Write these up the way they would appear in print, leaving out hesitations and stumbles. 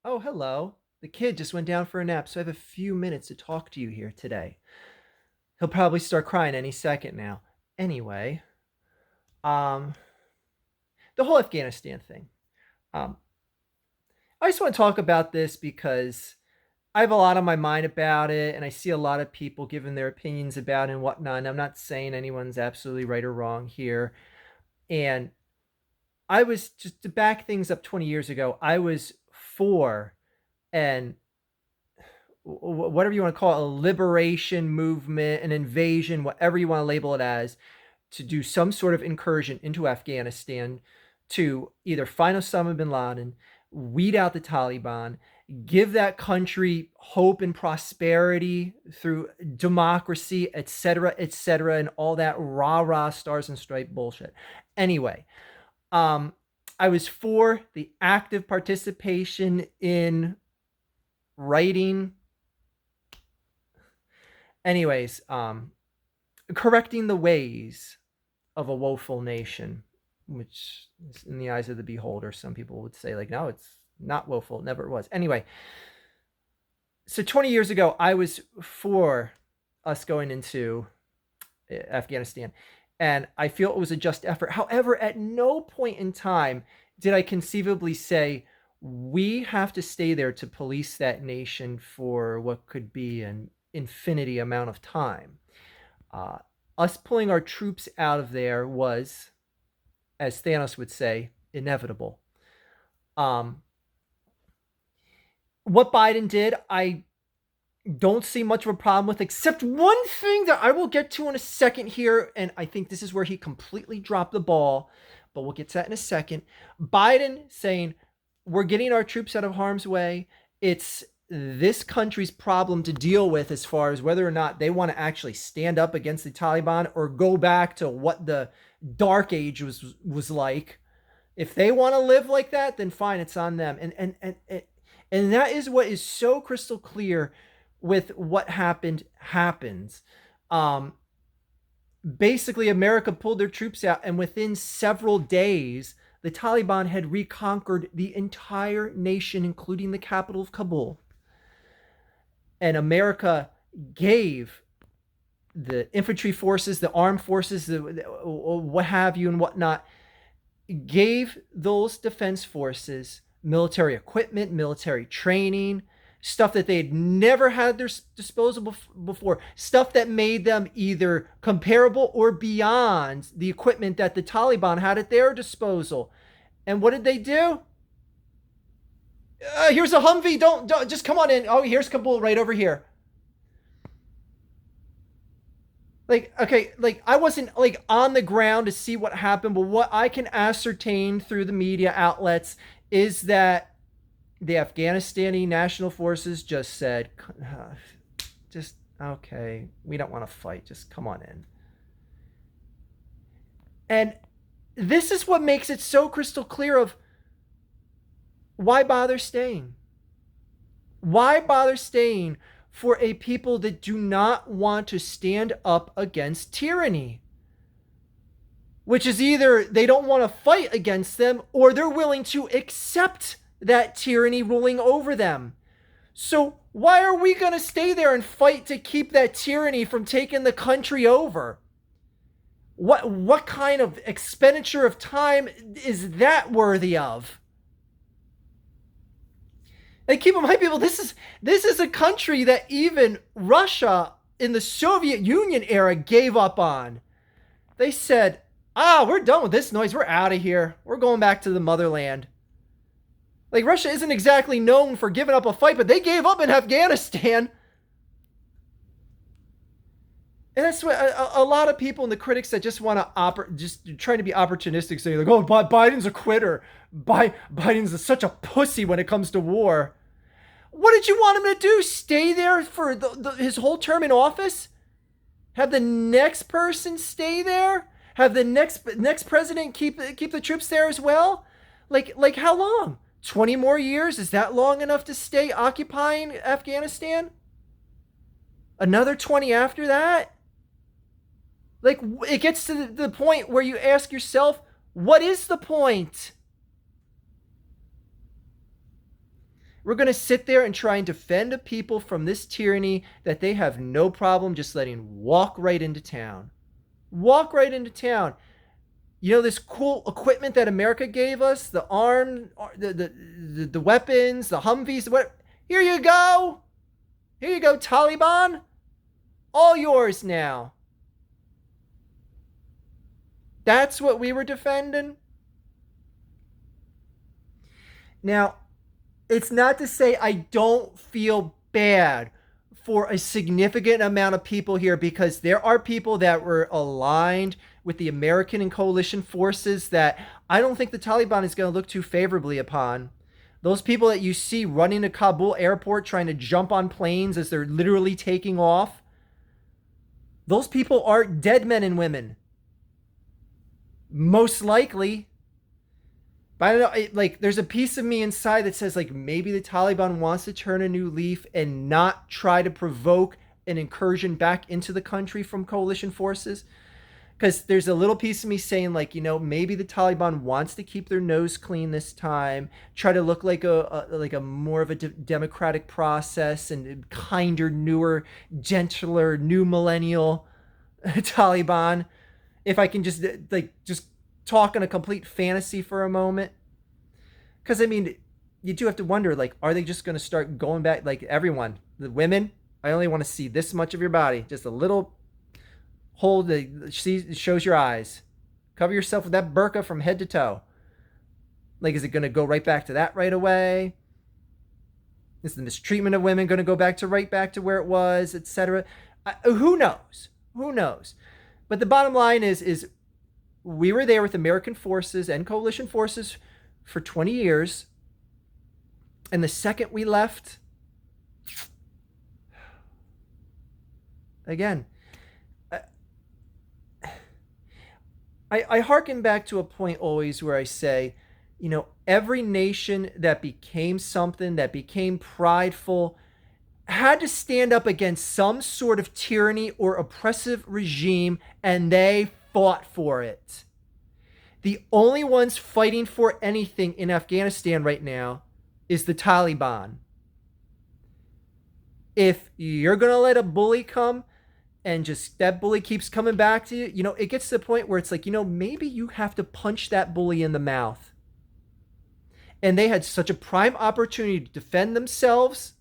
Oh, hello. The kid just went down for a nap, so I have a few minutes to talk to you here today. He'll probably start crying any second now. Anyway, um, the whole Afghanistan thing. Um, I just want to talk about this because I have a lot on my mind about it, and I see a lot of people giving their opinions about it and whatnot. And I'm not saying anyone's absolutely right or wrong here. And I was just to back things up 20 years ago, I was for an whatever you want to call it, a liberation movement, an invasion, whatever you want to label it as, to do some sort of incursion into Afghanistan to either find Osama bin Laden, weed out the Taliban, give that country hope and prosperity through democracy, etc., and all that rah rah stars and stripe bullshit. Anyway, I was for the active participation in writing. Anyways, correcting the ways of a woeful nation, which is in the eyes of the beholder, some people would say, like, no, it's not woeful, it never was. Anyway, so 20 years ago, I was for us going into Afghanistan, and I feel it was a just effort. However, at no point in time did I conceivably say, we have to stay there to police that nation for what could be an infinity amount of time. Uh, Us pulling our troops out of there was, as Thanos would say, inevitable. Um, what Biden did, I don't see much of a problem with, except one thing that I will get to in a second here, and I think this is where he completely dropped the ball, but we'll get to that in a second. Biden saying, we're getting our troops out of harm's way. It's this country's problem to deal with as far as whether or not they want to actually stand up against the Taliban or go back to what the dark age was like. If they want to live like that, then fine, it's on them. And that is what is so crystal clear with what happens. Basically, America pulled their troops out, and within several days, the Taliban had reconquered the entire nation, including the capital of Kabul. And America gave the infantry forces, the armed forces, what have you and whatnot, gave those defense forces military equipment, military training, stuff that they had never had at their disposal before, stuff that made them either comparable or beyond the equipment that the Taliban had at their disposal. And what did they do? Here's a Humvee. Don't just come on in. Oh, here's Kabul right over here. Like, okay, like I wasn't like on the ground to see what happened, but what I can ascertain through the media outlets is that the Afghanistani national forces just said, just okay, we don't want to fight, just come on in. And this is what makes it so crystal clear of why bother staying? Why bother staying for a people that do not want to stand up against tyranny? Which is either they don't want to fight against them or they're willing to accept that tyranny ruling over them. So why are we going to stay there and fight to keep that tyranny from taking the country over? What kind of expenditure of time is that worthy of? And keep in mind, people, this is a country that even Russia in the Soviet Union era gave up on. They said, we're done with this noise. We're out of here. We're going back to the motherland. Like, Russia isn't exactly known for giving up a fight, but they gave up in Afghanistan. And that's what a lot of people and the critics that just want to just trying to be opportunistic, saying like, "Oh, Biden's a quitter. Biden's such a pussy when it comes to war." What did you want him to do? Stay there for his whole term in office? Have the next person stay there? Have the next president keep the troops there as well? Like how long? 20 more years? Is that long enough to stay occupying Afghanistan? Another 20 after that? Like, it gets to the point where you ask yourself, what is the point? We're going to sit there and try and defend a people from this tyranny that they have no problem just letting walk right into town. Walk right into town. You know, this cool equipment that America gave us, the arm, the weapons, the Humvees, what? Here you go. Here you go, Taliban. All yours now. That's what we were defending. Now, it's not to say I don't feel bad for a significant amount of people here, because there are people that were aligned with the American and coalition forces that I don't think the Taliban is going to look too favorably upon. Those people that you see running to Kabul airport trying to jump on planes as they're literally taking off, those people are dead men and women. Most likely. But I don't know, like, there's a piece of me inside that says, like, maybe the Taliban wants to turn a new leaf and not try to provoke an incursion back into the country from coalition forces. Because there's a little piece of me saying, like, you know, maybe the Taliban wants to keep their nose clean this time, try to look like a more of a democratic process and kinder, newer, gentler, new millennial Taliban. If I can just talk in a complete fantasy for a moment. Because, I mean, you do have to wonder, like, are they just going to start going back? Like, everyone, the women, I only want to see this much of your body. Just a little hole that shows your eyes. Cover yourself with that burqa from head to toe. Like, is it going to go right back to that right away? Is the mistreatment of women going to go back to where it was, etc.? Who knows? Who knows? But the bottom line is we were there with American forces and coalition forces for 20 years. And the second we left, again, I hearken back to a point always where I say, you know, every nation that became something, that became prideful, had to stand up against some sort of tyranny or oppressive regime, and they fought for it. The only ones fighting for anything in Afghanistan right now is the Taliban. If you're going to let a bully come and just that bully keeps coming back to you, you know, it gets to the point where it's like, you know, maybe you have to punch that bully in the mouth. And they had such a prime opportunity to defend themselves,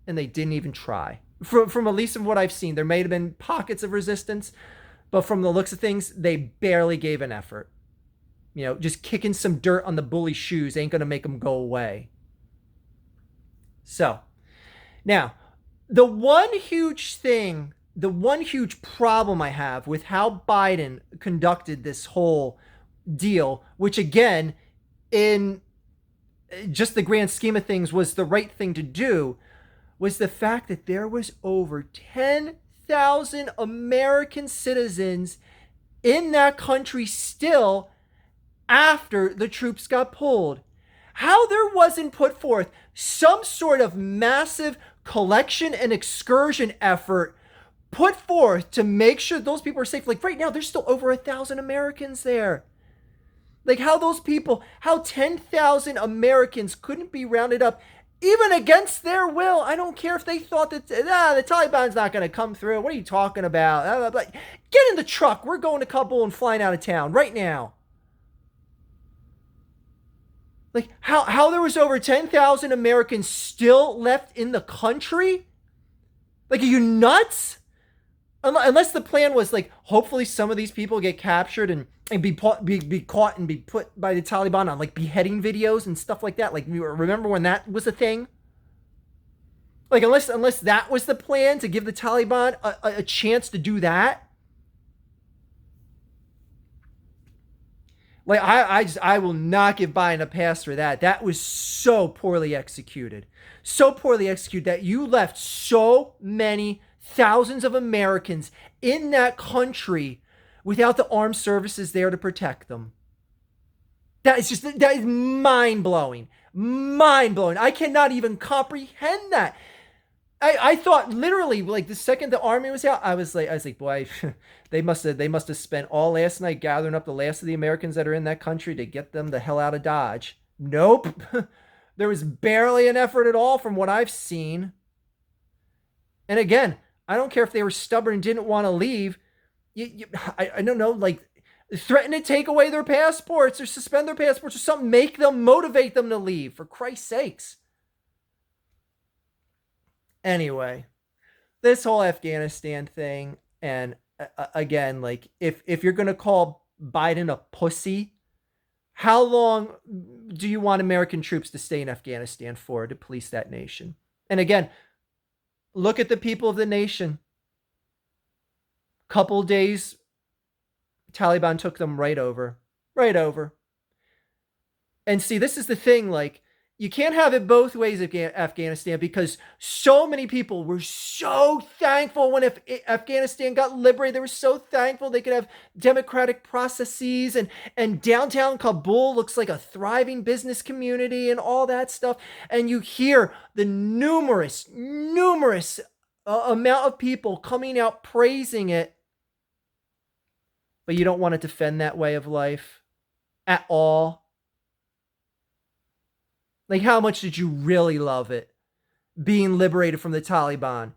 and they didn't even try. From at least from what I've seen, there may have been pockets of resistance, but from the looks of things, they barely gave an effort. You know, just kicking some dirt on the bully's shoes ain't going to make them go away. So, now, the one huge problem I have with how Biden conducted this whole deal, which again, in just the grand scheme of things was the right thing to do, was the fact that there was over 10,000 American citizens in that country still after the troops got pulled. How there wasn't put forth some sort of massive collection and excursion effort put forth to make sure those people are safe. Like right now, there's still over 1,000 Americans there. Like how 10,000 Americans couldn't be rounded up even against their will. I don't care if they thought that the Taliban's not going to come through. What are you talking about? Get in the truck. We're going to Kabul and flying out of town right now. Like how there was over 10,000 Americans still left in the country? Like, are you nuts? Unless the plan was like, hopefully some of these people get captured and be caught and be put by the Taliban on like beheading videos and stuff like that. Like, remember when that was a thing? Like, unless that was the plan, to give the Taliban a chance to do that. Like, I will not give Biden a pass for that. That was so poorly executed. So poorly executed that you left so many thousands of Americans in that country without the armed services there to protect them. That is mind-blowing. Mind-blowing. I cannot even comprehend that. I thought literally, like, the second the army was out, I was like, boy, they must have spent all last night gathering up the last of the Americans that are in that country to get them the hell out of Dodge. Nope. There was barely an effort at all from what I've seen. And again, I don't care if they were stubborn and didn't want to leave. I don't know, like threaten to take away their passports or suspend their passports or something. Make them, motivate them to leave, for Christ's sakes. Anyway, this whole Afghanistan thing, and again, like if you're gonna call Biden a pussy, how long do you want American troops to stay in Afghanistan for to police that nation? And again, look at the people of the nation. Couple days, Taliban took them right over. Right over. And see, this is the thing, like, you can't have it both ways, Afghanistan, because so many people were so thankful when Afghanistan got liberated. They were so thankful they could have democratic processes, and downtown Kabul looks like a thriving business community and all that stuff. And you hear the numerous amount of people coming out praising it, but you don't want to defend that way of life at all. Like, how much did you really love it? Being liberated from the Taliban,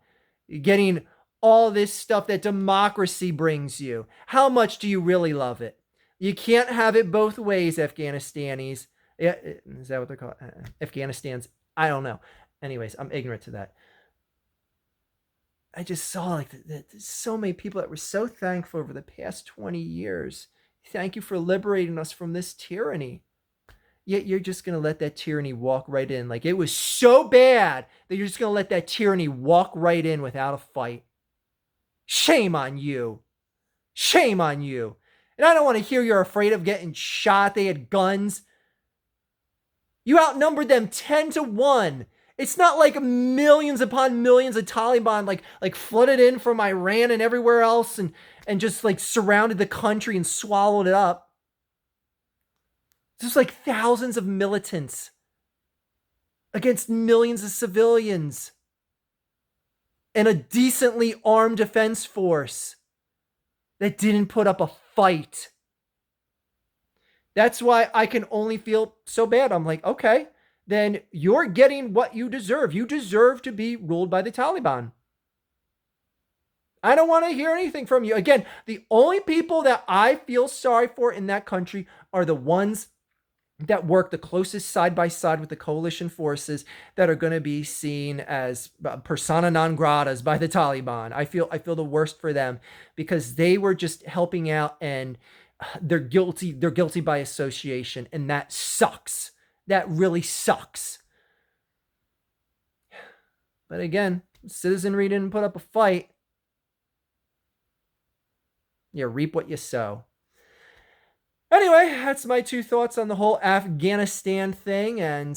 getting all this stuff that democracy brings you. How much do you really love it? You can't have it both ways, Afghanistanis. Yeah, is that what they're called? Afghanistans? I don't know. Anyways, I'm ignorant to that. I just saw like so many people that were so thankful over the past 20 years. Thank you for liberating us from this tyranny. Yet you're just going to let that tyranny walk right in. Like, it was so bad that you're just going to let that tyranny walk right in without a fight. Shame on you. Shame on you. And I don't want to hear you're afraid of getting shot. They had guns. You outnumbered them 10-1. It's not like millions upon millions of Taliban like flooded in from Iran and everywhere else and just like surrounded the country and swallowed it up. There's like thousands of militants against millions of civilians and a decently armed defense force that didn't put up a fight. That's why I can only feel so bad. I'm like, okay, then you're getting what you deserve. You deserve to be ruled by the Taliban. I don't want to hear anything from you. Again, the only people that I feel sorry for in that country are the ones that work the closest side by side with the coalition forces that are going to be seen as persona non gratas by the Taliban. I feel the worst for them because they were just helping out and they're guilty by association, and that sucks. That really sucks. But again, citizenry didn't put up a fight. You reap what you sow. Anyway, that's my two thoughts on the whole Afghanistan thing. And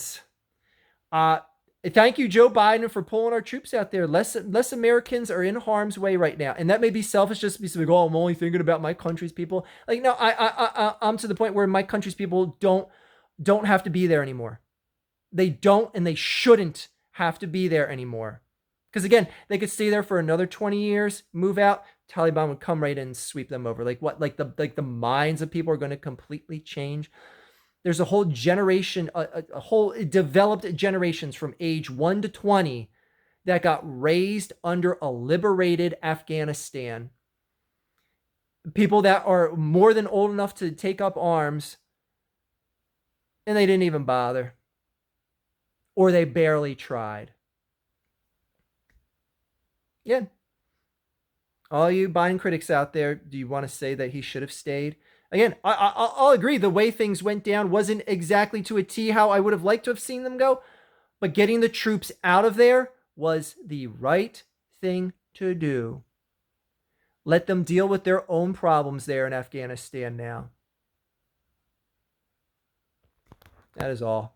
thank you, Joe Biden, for pulling our troops out there. Less Americans are in harm's way right now. And that may be selfish just because, like, oh, I'm only thinking about my country's people. Like, no, I'm to the point where my country's people don't have to be there anymore. They don't, and they shouldn't have to be there anymore. Because again, they could stay there for another 20 years, move out, Taliban would come right in and sweep them over. Like what? Like the minds of people are going to completely change. There's a whole generation, a whole developed generations from age 1 to 20 that got raised under a liberated Afghanistan. People that are more than old enough to take up arms, and they didn't even bother. Or they barely tried. Yeah. All you Biden critics out there, do you want to say that he should have stayed? Again, I'll agree. The way things went down wasn't exactly to a T how I would have liked to have seen them go. But getting the troops out of there was the right thing to do. Let them deal with their own problems there in Afghanistan now. That is all.